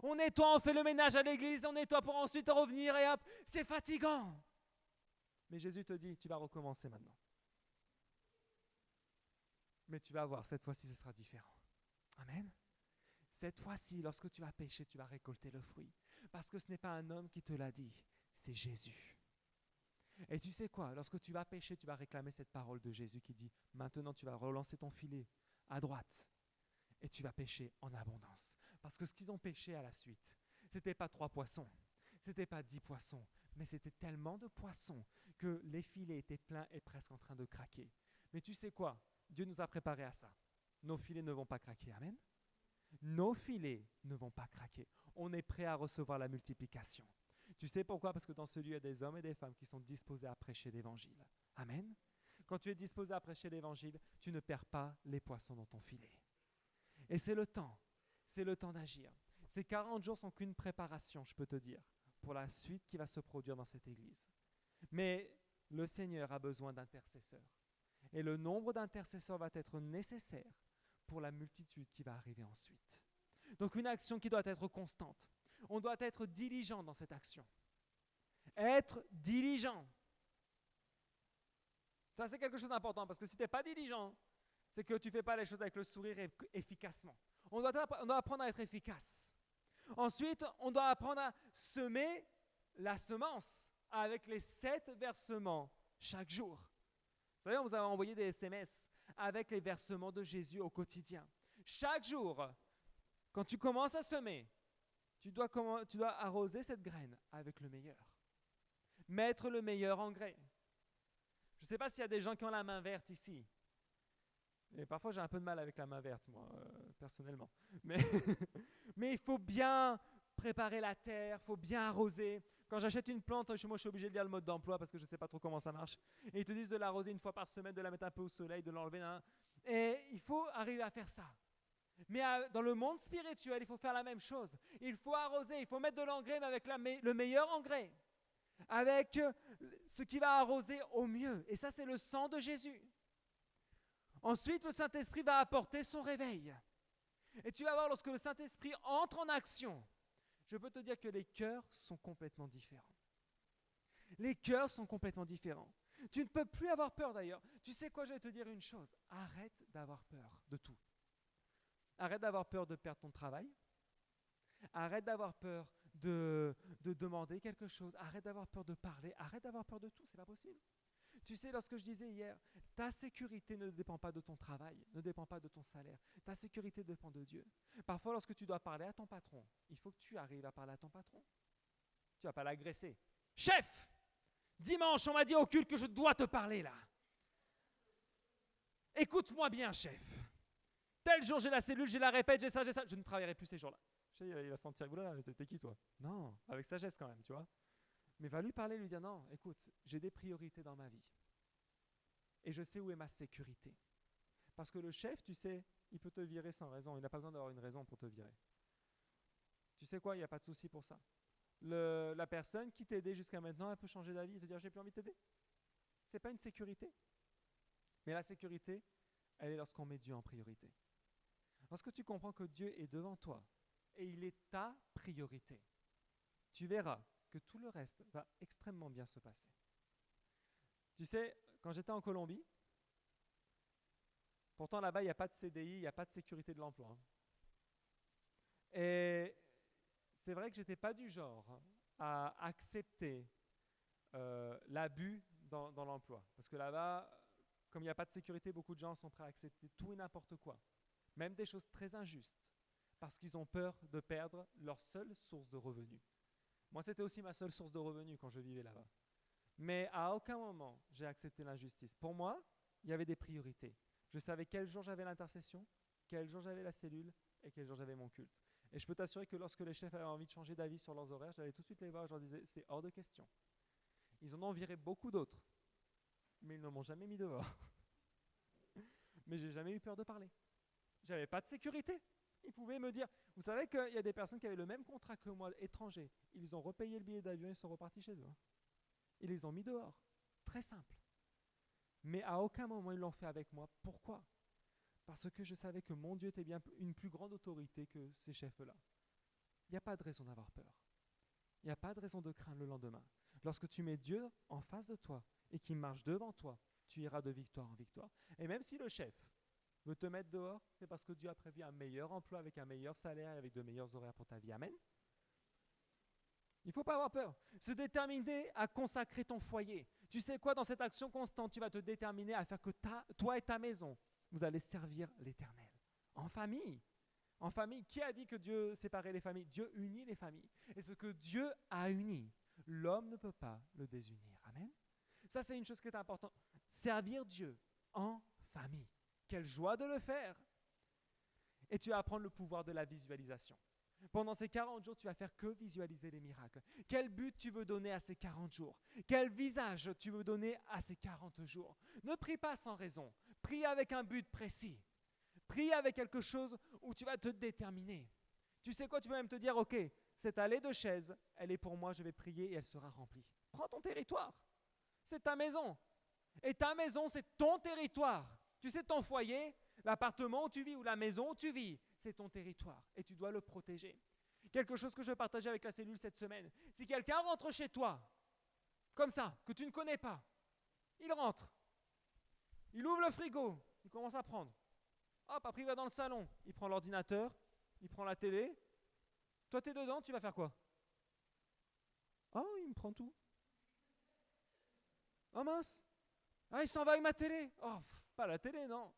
On nettoie, on fait le ménage à l'église, on nettoie pour ensuite revenir et hop, c'est fatigant. Mais Jésus te dit, tu vas recommencer maintenant. Mais tu vas voir, cette fois-ci, ce sera différent. Amen. Cette fois-ci, lorsque tu vas pêcher, tu vas récolter le fruit. Parce que ce n'est pas un homme qui te l'a dit, c'est Jésus. Et tu sais quoi, lorsque tu vas pêcher, tu vas réclamer cette parole de Jésus qui dit, maintenant tu vas relancer ton filet à droite. Et tu vas pêcher en abondance. Parce que ce qu'ils ont pêché à la suite, ce n'était pas 3 poissons, ce n'était pas 10 poissons, mais c'était tellement de poissons que les filets étaient pleins et presque en train de craquer. Mais tu sais quoi? Dieu nous a préparés à ça. Nos filets ne vont pas craquer, amen? Nos filets ne vont pas craquer. On est prêt à recevoir la multiplication. Tu sais pourquoi? Parce que dans ce lieu, il y a des hommes et des femmes qui sont disposés à prêcher l'évangile. Amen? Quand tu es disposé à prêcher l'évangile, tu ne perds pas les poissons dans ton filet. Et c'est le temps d'agir. Ces 40 jours sont qu'une préparation, je peux te dire, pour la suite qui va se produire dans cette église. Mais le Seigneur a besoin d'intercesseurs. Et le nombre d'intercesseurs va être nécessaire pour la multitude qui va arriver ensuite. Donc une action qui doit être constante. On doit être diligent dans cette action. Être diligent. Ça, c'est quelque chose d'important parce que si tu n'es pas diligent, c'est que tu ne fais pas les choses avec le sourire efficacement. On doit apprendre à être efficace. Ensuite, on doit apprendre à semer la semence avec les 7 versements chaque jour. Vous savez, on vous a envoyé des SMS avec les versements de Jésus au quotidien. Chaque jour, quand tu commences à semer, tu dois arroser cette graine avec le meilleur. Mettre le meilleur engrais. Je ne sais pas s'il y a des gens qui ont la main verte ici. Et parfois, j'ai un peu de mal avec la main verte, moi, personnellement. Mais il faut bien préparer la terre, il faut bien arroser. Quand j'achète une plante, moi, je suis obligé de lire le mode d'emploi parce que je ne sais pas trop comment ça marche. Et ils te disent de l'arroser une fois par semaine, de la mettre un peu au soleil, de l'enlever. Et il faut arriver à faire ça. Mais dans le monde spirituel, il faut faire la même chose. Il faut arroser, il faut mettre de l'engrais, mais avec le meilleur engrais. Avec ce qui va arroser au mieux. Et ça, c'est le sang de Jésus. Ensuite, le Saint-Esprit va apporter son réveil. Et tu vas voir, lorsque le Saint-Esprit entre en action, je peux te dire que les cœurs sont complètement différents. Les cœurs sont complètement différents. Tu ne peux plus avoir peur d'ailleurs. Tu sais quoi, je vais te dire une chose. Arrête d'avoir peur de tout. Arrête d'avoir peur de perdre ton travail. Arrête d'avoir peur de demander quelque chose. Arrête d'avoir peur de parler. Arrête d'avoir peur de tout. C'est pas possible. Tu sais, lorsque je disais hier, ta sécurité ne dépend pas de ton travail, ne dépend pas de ton salaire. Ta sécurité dépend de Dieu. Parfois, lorsque tu dois parler à ton patron, il faut que tu arrives à parler à ton patron. Tu ne vas pas l'agresser. Chef, dimanche, on m'a dit au culte que je dois te parler là. Écoute-moi bien, chef. Tel jour, j'ai la cellule, j'ai la répète, j'ai ça. Je ne travaillerai plus ces jours-là. Je sais, il va se sentir, là, t'es qui toi? Non, avec sagesse quand même, tu vois. Mais va lui parler, lui dire non, écoute, j'ai des priorités dans ma vie. Et je sais où est ma sécurité. Parce que le chef, tu sais, il peut te virer sans raison. Il n'a pas besoin d'avoir une raison pour te virer. Tu sais quoi, il n'y a pas de souci pour ça. La personne qui t'a aidé jusqu'à maintenant, elle peut changer d'avis et te dire j'ai plus envie de t'aider. Ce n'est pas une sécurité. Mais la sécurité, elle est lorsqu'on met Dieu en priorité. Lorsque tu comprends que Dieu est devant toi et il est ta priorité, tu verras que tout le reste va extrêmement bien se passer. Tu sais, quand j'étais en Colombie, pourtant là-bas, il n'y a pas de CDI, il n'y a pas de sécurité de l'emploi. Et c'est vrai que je n'étais pas du genre à accepter l'abus dans l'emploi. Parce que là-bas, comme il n'y a pas de sécurité, beaucoup de gens sont prêts à accepter tout et n'importe quoi. Même des choses très injustes. Parce qu'ils ont peur de perdre leur seule source de revenus. Moi, c'était aussi ma seule source de revenus quand je vivais là-bas. Mais à aucun moment, j'ai accepté l'injustice. Pour moi, il y avait des priorités. Je savais quel jour j'avais l'intercession, quel jour j'avais la cellule et quel jour j'avais mon culte. Et je peux t'assurer que lorsque les chefs avaient envie de changer d'avis sur leurs horaires, j'allais tout de suite les voir et je leur disais, c'est hors de question. Ils en ont viré beaucoup d'autres, mais ils ne m'ont jamais mis dehors. Mais j'ai jamais eu peur de parler. J'avais pas de sécurité. Ils pouvaient me dire, vous savez qu'il y a des personnes qui avaient le même contrat que moi, étrangers. Ils ont repayé le billet d'avion et sont repartis chez eux. Ils les ont mis dehors. Très simple. Mais à aucun moment ils l'ont fait avec moi. Pourquoi? Parce que je savais que mon Dieu était bien une plus grande autorité que ces chefs-là. Il n'y a pas de raison d'avoir peur. Il n'y a pas de raison de craindre le lendemain. Lorsque tu mets Dieu en face de toi et qu'il marche devant toi, tu iras de victoire en victoire. Et même si le chef veut te mettre dehors, c'est parce que Dieu a prévu un meilleur emploi avec un meilleur salaire et avec de meilleurs horaires pour ta vie. Amen. Il ne faut pas avoir peur. Se déterminer à consacrer ton foyer. Tu sais quoi, dans cette action constante, tu vas te déterminer à faire que toi et ta maison, vous allez servir l'Éternel. En famille. En famille, qui a dit que Dieu séparait les familles? Dieu unit les familles. Et ce que Dieu a uni, l'homme ne peut pas le désunir. Amen. Ça, c'est une chose qui est importante. Servir Dieu en famille. Quelle joie de le faire. Et tu vas apprendre le pouvoir de la visualisation. Pendant ces 40 jours, tu vas faire que visualiser les miracles. Quel but tu veux donner à ces 40 jours? Quel visage tu veux donner à ces 40 jours? Ne prie pas sans raison. Prie avec un but précis. Prie avec quelque chose où tu vas te déterminer. Tu sais quoi, tu peux même te dire, ok, cette allée de chaises, elle est pour moi, je vais prier et elle sera remplie. Prends ton territoire. C'est ta maison. Et ta maison, c'est ton territoire. Tu sais, ton foyer, l'appartement où tu vis ou la maison où tu vis, c'est ton territoire et tu dois le protéger. Quelque chose que je partageais avec la cellule cette semaine. Si quelqu'un rentre chez toi, comme ça, que tu ne connais pas, il rentre, il ouvre le frigo, il commence à prendre. Hop, après il va dans le salon, il prend l'ordinateur, il prend la télé. Toi, tu es dedans, tu vas faire quoi? Oh, il me prend tout. Oh mince. Ah, il s'en va avec ma télé. Oh, pas la télé, non.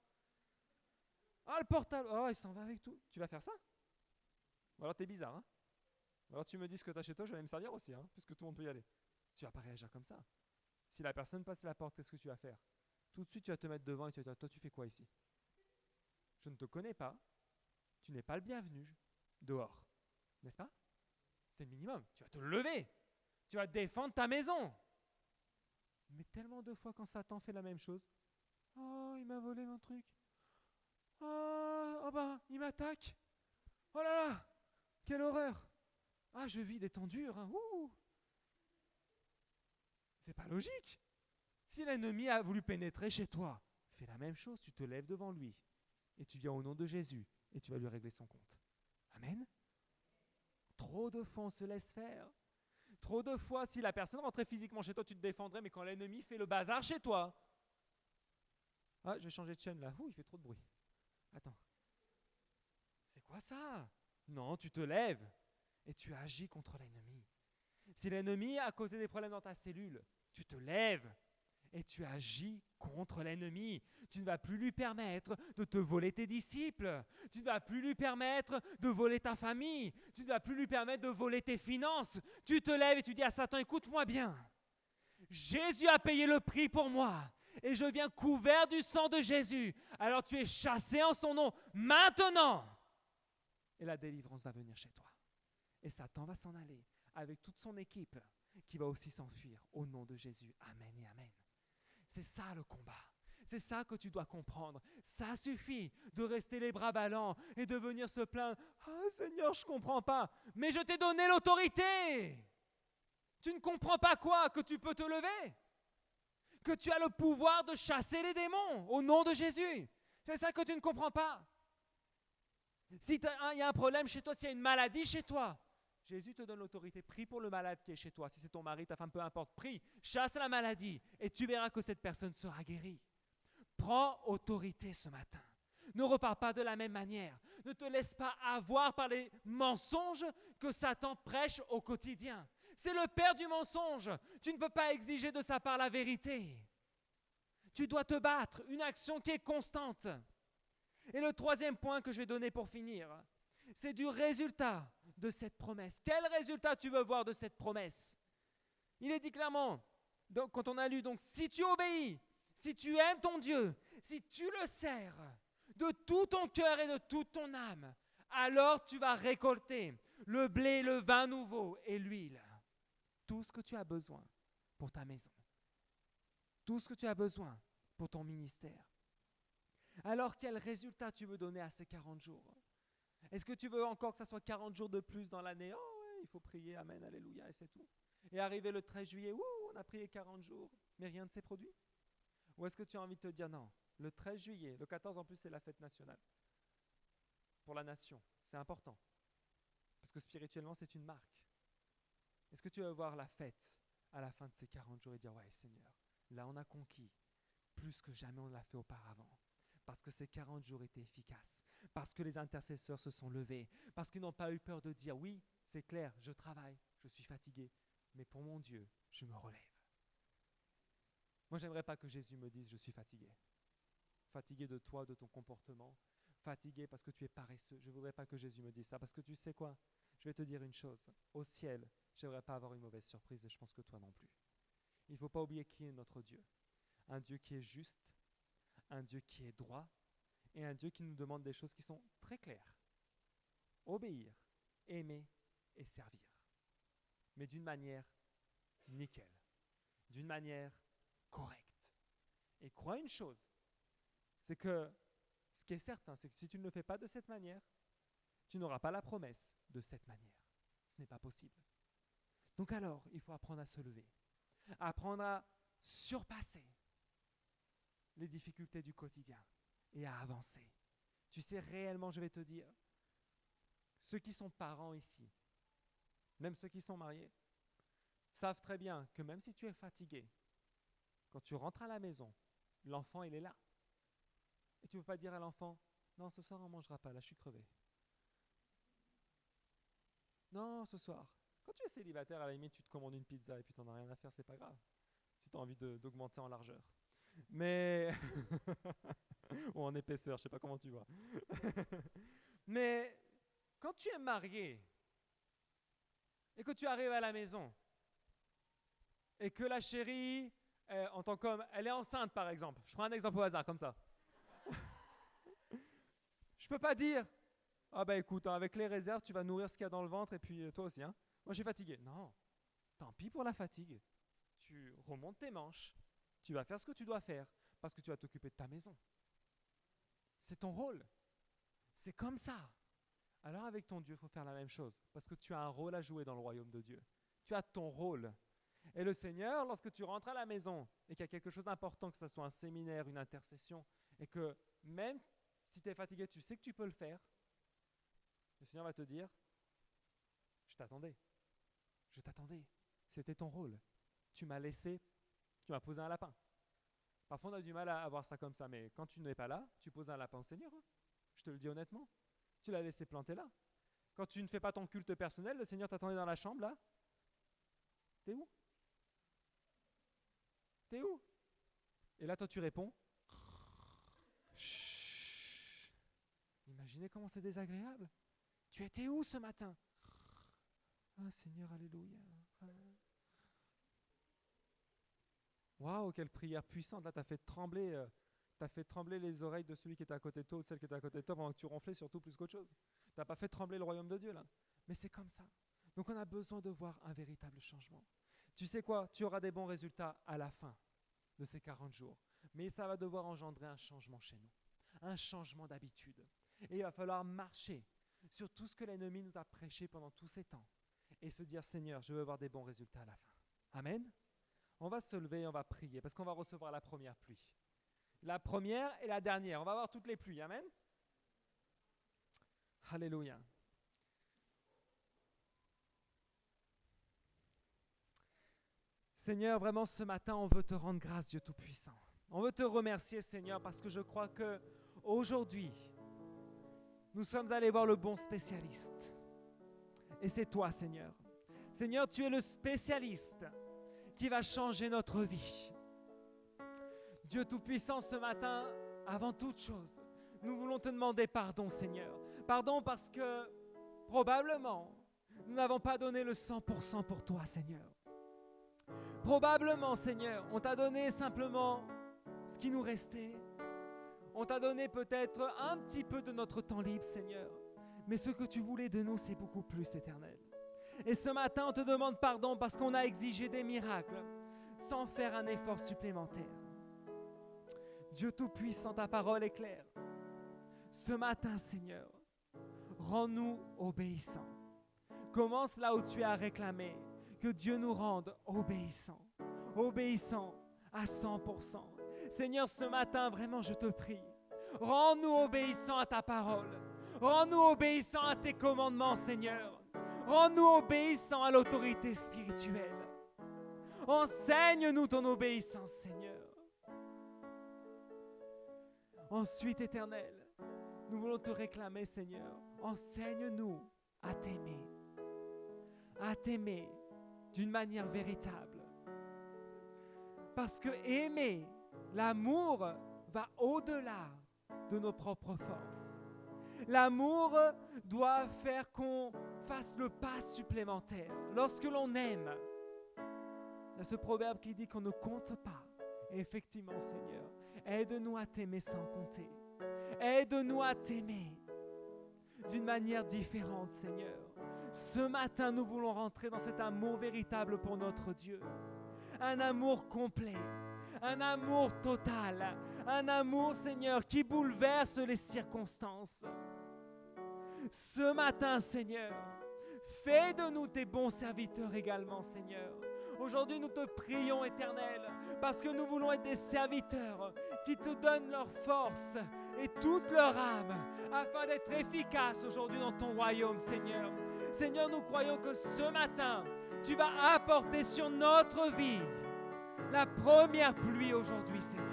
Ah, le portable. Oh, il s'en va avec tout. Tu vas faire ça? Ou alors t'es bizarre, hein? Ou alors tu me dis ce que t'as chez toi, je vais me servir aussi, hein, puisque tout le monde peut y aller. Tu vas pas réagir comme ça. Si la personne passe la porte, qu'est-ce que tu vas faire? Tout de suite, tu vas te mettre devant et tu vas dire, toi, tu fais quoi ici? Je ne te connais pas. Tu n'es pas le bienvenu dehors. N'est-ce pas? C'est le minimum. Tu vas te lever. Tu vas défendre ta maison. Mais tellement de fois quand Satan fait la même chose, oh, il m'a volé mon truc. Oh, Oh ben, il m'attaque. Oh là là, quelle horreur. Ah, je vis des temps durs. Hein. Ouh. C'est pas logique. Si l'ennemi a voulu pénétrer chez toi, fais la même chose, tu te lèves devant lui et tu viens au nom de Jésus et tu vas lui régler son compte. Amen. Trop de fois, on se laisse faire. Trop de fois, si la personne rentrait physiquement chez toi, tu te défendrais, mais quand l'ennemi fait le bazar chez toi, ah, je vais changer de chaîne là. Ouh, il fait trop de bruit. Attends. C'est quoi ça? Non, tu te lèves et tu agis contre l'ennemi. Si l'ennemi a causé des problèmes dans ta cellule, tu te lèves et tu agis contre l'ennemi. Tu ne vas plus lui permettre de te voler tes disciples. Tu ne vas plus lui permettre de voler ta famille. Tu ne vas plus lui permettre de voler tes finances. Tu te lèves et tu dis à Satan, écoute-moi bien. Jésus a payé le prix pour moi et je viens couvert du sang de Jésus. Alors tu es chassé en son nom maintenant. Et la délivrance va venir chez toi. Et Satan va s'en aller avec toute son équipe qui va aussi s'enfuir au nom de Jésus. Amen et amen. C'est ça le combat. C'est ça que tu dois comprendre. Ça suffit de rester les bras ballants et de venir se plaindre. « Ah Seigneur, je ne comprends pas. » Mais je t'ai donné l'autorité. Tu ne comprends pas quoi? Que tu peux te lever? Que tu as le pouvoir de chasser les démons au nom de Jésus. C'est ça que tu ne comprends pas. Si il y a un problème chez toi, s'il y a une maladie chez toi, Jésus te donne l'autorité. Prie pour le malade qui est chez toi. Si c'est ton mari, ta femme, peu importe. Prie, chasse la maladie et tu verras que cette personne sera guérie. Prends autorité ce matin. Ne repars pas de la même manière. Ne te laisse pas avoir par les mensonges que Satan prêche au quotidien. C'est le père du mensonge. Tu ne peux pas exiger de sa part la vérité. Tu dois te battre. Une action qui est constante. Et le troisième point que je vais donner pour finir, c'est du résultat de cette promesse. Quel résultat tu veux voir de cette promesse? Il est dit clairement, donc, quand on a lu, donc si tu obéis, si tu aimes ton Dieu, si tu le sers de tout ton cœur et de toute ton âme, alors tu vas récolter le blé, le vin nouveau et l'huile. Tout ce que tu as besoin pour ta maison. Tout ce que tu as besoin pour ton ministère. Alors quel résultat tu veux donner à ces 40 jours? Est-ce que tu veux encore que ça soit 40 jours de plus dans l'année? Oh ouais, il faut prier, amen, alléluia, et c'est tout. Et arriver le 13 juillet, on a prié 40 jours, mais rien ne s'est produit? Ou est-ce que tu as envie de te dire non, le 13 juillet, le 14 en plus c'est la fête nationale. Pour la nation, c'est important. Parce que spirituellement c'est une marque. Est-ce que tu vas voir la fête à la fin de ces 40 jours et dire ouais Seigneur, là on a conquis plus que jamais on l'a fait auparavant. Parce que ces 40 jours étaient efficaces, parce que les intercesseurs se sont levés, parce qu'ils n'ont pas eu peur de dire oui, c'est clair, je travaille, je suis fatigué, mais pour mon Dieu, je me relève. Moi, j'aimerais pas que Jésus me dise je suis fatigué. Fatigué de toi, de ton comportement, fatigué parce que tu es paresseux. Je ne voudrais pas que Jésus me dise ça, parce que tu sais quoi? Je vais te dire une chose, au ciel, j'aimerais pas avoir une mauvaise surprise et je pense que toi non plus. Il ne faut pas oublier qui est notre Dieu. Un Dieu qui est juste, un Dieu qui est droit et un Dieu qui nous demande des choses qui sont très claires. Obéir, aimer et servir. Mais d'une manière nickel, d'une manière correcte. Et crois une chose, c'est que ce qui est certain, c'est que si tu ne le fais pas de cette manière, tu n'auras pas la promesse de cette manière. Ce n'est pas possible. Donc alors, il faut apprendre à se lever, apprendre à surpasser les difficultés du quotidien et à avancer. Tu sais réellement, je vais te dire, ceux qui sont parents ici, même ceux qui sont mariés, savent très bien que même si tu es fatigué, quand tu rentres à la maison, l'enfant il est là. Et tu ne peux pas dire à l'enfant, non ce soir on ne mangera pas, là je suis crevé. Non, ce soir. Quand tu es célibataire, à la limite tu te commandes une pizza et puis tu n'en as rien à faire, c'est pas grave. Si tu as envie d'augmenter en largeur. Mais, ou en épaisseur, je sais pas comment tu vois. Mais, quand tu es marié, et que tu arrives à la maison, et que la chérie, en tant qu'homme, elle est enceinte par exemple. Je prends un exemple au hasard, comme ça. Je peux pas dire, ah bah écoute, hein, avec les réserves, tu vas nourrir ce qu'il y a dans le ventre, et puis toi aussi, hein. Moi je suis fatigué. Non, tant pis pour la fatigue. Tu remontes tes manches. Tu vas faire ce que tu dois faire parce que tu vas t'occuper de ta maison. C'est ton rôle. C'est comme ça. Alors avec ton Dieu, il faut faire la même chose, parce que tu as un rôle à jouer dans le royaume de Dieu. Tu as ton rôle. Et le Seigneur, lorsque tu rentres à la maison et qu'il y a quelque chose d'important, que ce soit un séminaire, une intercession, et que même si tu es fatigué, tu sais que tu peux le faire, le Seigneur va te dire, je t'attendais, c'était ton rôle. Tu m'as laissé, tu m'as posé un lapin. Parfois on a du mal à voir ça comme ça, mais quand tu n'es pas là, tu poses un lapin au Seigneur. Hein. Je te le dis honnêtement, tu l'as laissé planter là. Quand tu ne fais pas ton culte personnel, le Seigneur t'attendait dans la chambre là. T'es où? T'es où? Et là, toi, tu réponds. Chut. Imaginez comment c'est désagréable. Tu étais où ce matin? Ah, Seigneur, alléluia. Waouh, quelle prière puissante. Là, tu as fait trembler les oreilles de celui qui était à côté de toi ou de celle qui était à côté de toi pendant que tu ronflais surtout plus qu'autre chose. Tu n'as pas fait trembler le royaume de Dieu là. Mais c'est comme ça. Donc on a besoin de voir un véritable changement. Tu sais quoi? Tu auras des bons résultats à la fin de ces 40 jours. Mais ça va devoir engendrer un changement chez nous. Un changement d'habitude. Et il va falloir marcher sur tout ce que l'ennemi nous a prêché pendant tous ces temps. Et se dire, Seigneur, je veux avoir des bons résultats à la fin. Amen. On va se lever et on va prier parce qu'on va recevoir la première pluie. La première et la dernière. On va avoir toutes les pluies. Amen. Alléluia. Seigneur, vraiment ce matin, on veut te rendre grâce, Dieu Tout-Puissant. On veut te remercier, Seigneur, parce que je crois qu'aujourd'hui, nous sommes allés voir le bon spécialiste. Et c'est toi, Seigneur. Seigneur, tu es le spécialiste qui va changer notre vie. Dieu Tout-Puissant, ce matin, avant toute chose, nous voulons te demander pardon, Seigneur. Pardon parce que probablement, nous n'avons pas donné le 100% pour toi, Seigneur. Probablement, Seigneur, on t'a donné simplement ce qui nous restait. On t'a donné peut-être un petit peu de notre temps libre, Seigneur. Mais ce que tu voulais de nous, c'est beaucoup plus éternel. Et ce matin, on te demande pardon parce qu'on a exigé des miracles sans faire un effort supplémentaire. Dieu Tout-Puissant, ta parole est claire. Ce matin, Seigneur, rends-nous obéissants. Commence là où tu as réclamé que Dieu nous rende obéissants. Obéissants à 100%. Seigneur, ce matin, vraiment, je te prie, rends-nous obéissants à ta parole. Rends-nous obéissants à tes commandements, Seigneur. Rends-nous obéissants à l'autorité spirituelle. Enseigne-nous ton obéissance, Seigneur. Ensuite, Éternel, nous voulons te réclamer, Seigneur. Enseigne-nous à t'aimer d'une manière véritable. Parce que aimer, l'amour va au-delà de nos propres forces. L'amour doit faire qu'on fasse le pas supplémentaire. Lorsque l'on aime, il y a ce proverbe qui dit qu'on ne compte pas. Et effectivement, Seigneur, aide-nous à t'aimer sans compter. Aide-nous à t'aimer d'une manière différente, Seigneur. Ce matin, nous voulons rentrer dans cet amour véritable pour notre Dieu. Un amour complet, un amour total, un amour, Seigneur, qui bouleverse les circonstances. Ce matin, Seigneur, fais de nous tes bons serviteurs également, Seigneur. Aujourd'hui, nous te prions, Éternel, parce que nous voulons être des serviteurs qui te donnent leur force et toute leur âme afin d'être efficaces aujourd'hui dans ton royaume, Seigneur. Seigneur, nous croyons que ce matin, tu vas apporter sur notre vie la première pluie aujourd'hui, Seigneur.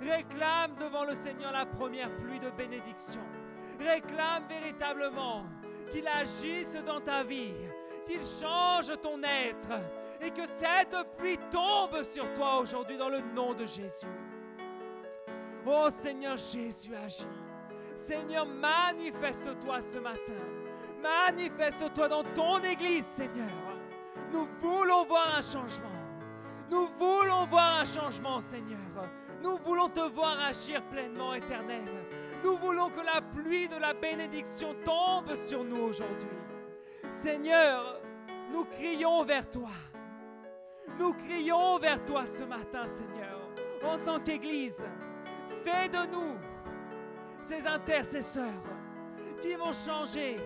Réclame devant le Seigneur la première pluie de bénédiction. Réclame véritablement qu'il agisse dans ta vie, qu'il change ton être et que cette pluie tombe sur toi aujourd'hui dans le nom de Jésus. Oh Seigneur, Jésus agit. Seigneur, manifeste-toi ce matin. Manifeste-toi dans ton Église, Seigneur. Nous voulons voir un changement. Nous voulons voir un changement, Seigneur. Nous voulons te voir agir pleinement, Éternel. Nous voulons que la pluie de la bénédiction tombe sur nous aujourd'hui. Seigneur, nous crions vers toi. Nous crions vers toi ce matin, Seigneur. En tant qu'Église, fais de nous ces intercesseurs. qui vont changer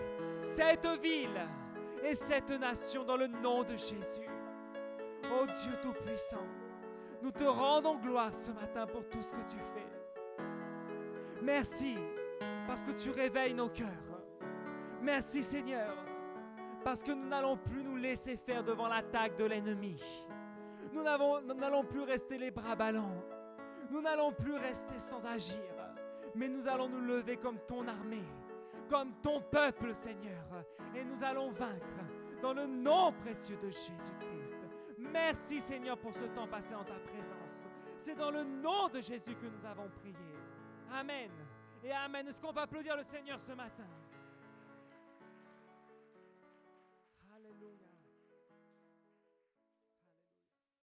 cette ville et cette nation dans le nom de Jésus. Oh Dieu Tout-Puissant, nous te rendons gloire ce matin pour tout ce que tu fais. Merci parce que tu réveilles nos cœurs. Merci Seigneur, parce que nous n'allons plus nous laisser faire devant l'attaque de l'ennemi. Nous n'allons plus rester les bras ballants. Nous n'allons plus rester sans agir, mais nous allons nous lever comme ton armée, comme ton peuple, Seigneur, et nous allons vaincre dans le nom précieux de Jésus-Christ. Merci, Seigneur, pour ce temps passé en ta présence. C'est dans le nom de Jésus que nous avons prié. Amen et amen. Est-ce qu'on peut applaudir le Seigneur ce matin?